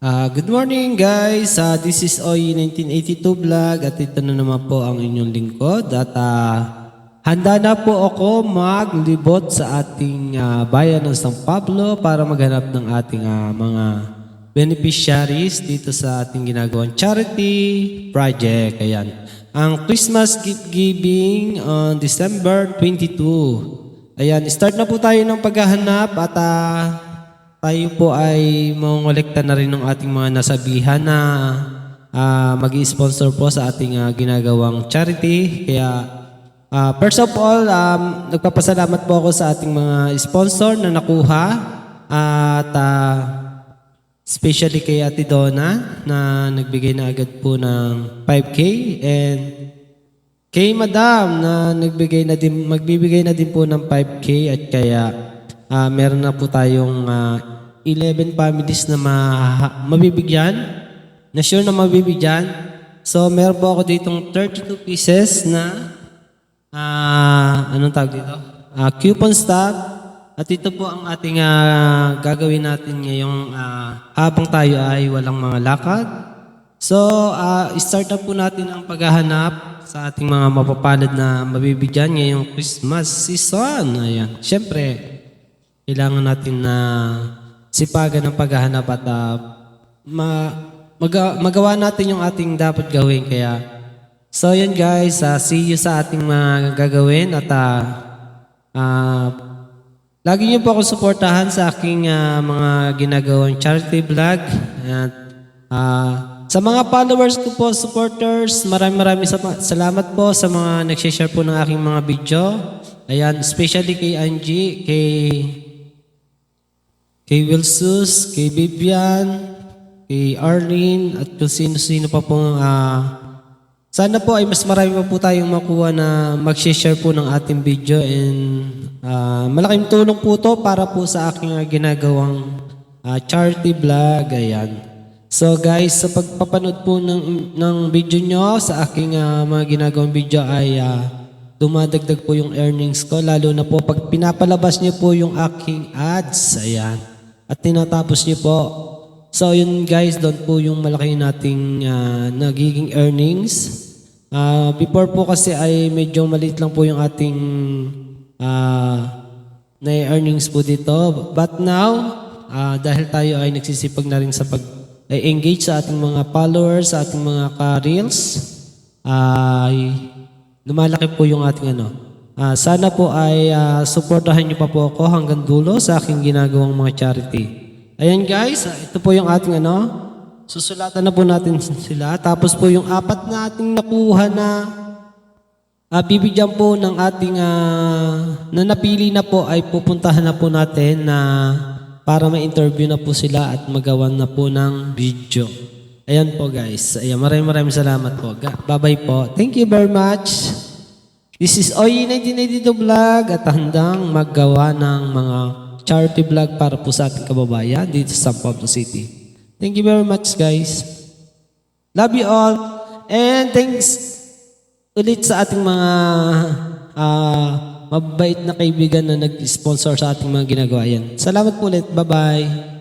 Good morning guys, this is OY 1982 Vlog at ito na naman po ang inyong lingkod at handa na po ako maglibot sa ating bayan ng San Pablo para maghanap ng ating mga beneficiaries dito sa ating ginagawang charity project. Ayan, ang Christmas gift giving on December 22. Ayan, start na po tayo ng paghahanap at tayo po ay mangolekta na rin ng ating mga nasabihan na mag-i-sponsor po sa ating ginagawang charity. Kaya first of all, nagpapasalamat po ako sa ating mga sponsor na nakuha at especially kay Ate Donna na nagbigay na agad po ng 5K and kay Madam na magbibigay na din po ng 5K at kaya meron na po tayong 11 families na mabibigyan, na sure na mabibigyan. So meron po ako ditong 32 pieces na anong tawag dito? Coupon stock. At ito po ang ating gagawin natin ngayong habang tayo ay walang mga lakad. So start na po natin ang paghahanap sa ating mga mapapalad na mabibigyan ngayong Christmas season. Ayan. Siyempre, kailangan natin na sipagan ng paghahanap at magawa natin yung ating dapat gawin. Kaya, so yan guys, see you sa ating mga gagawin at lagi niyo po ako suportahan sa aking mga ginagawang charity vlog. At sa mga followers ko po, supporters, maraming salamat po sa mga nag-share po ng aking mga video. Ayan, especially kay Angie, kay Wilsus, kay Vivian, kay Arlene, at kung sino-sino pa po. Sana po ay mas marami pa po tayong makuha na mag-share po ng ating video and malaking tulong po to para po sa aking ginagawang charity vlog. Ayan. So guys, sa pagpapanood po ng video nyo sa aking mga ginagawang video ay dumadagdag po yung earnings ko, lalo na po pag pinapalabas nyo po yung aking ads. Ayan. At tinatapos niyo po. So yun guys, doon po yung malaki nating nagiging earnings. Before po kasi ay medyo maliit lang po yung ating na-earnings po dito. But now, dahil tayo ay nagsisipag na rin sa pag-engage sa ating mga followers, sa ating mga ka-reels, ay lumalaki po yung ating sana po ay suportahan niyo pa po ako hanggang dulo sa aking ginagawang mga charity. Ayan guys, ito po yung ating susulatan na po natin sila. Tapos po yung apat na ating nakuha na bibigyan po ng ating na napili na po ay pupuntahan na po natin na para ma-interview na po sila at magawan na po ng video. Ayan po guys. Ayan, maraming salamat po. Bye-bye po. Thank you very much. This is OY 1982 Vlog at handang maggawa ng mga charity vlog para po sa ating kababayan dito sa San Pablo City. Thank you very much guys. Love you all. And thanks ulit sa ating mga mabait na kaibigan na nag-sponsor sa ating mga ginagawa. Yan. Salamat po ulit. Bye-bye.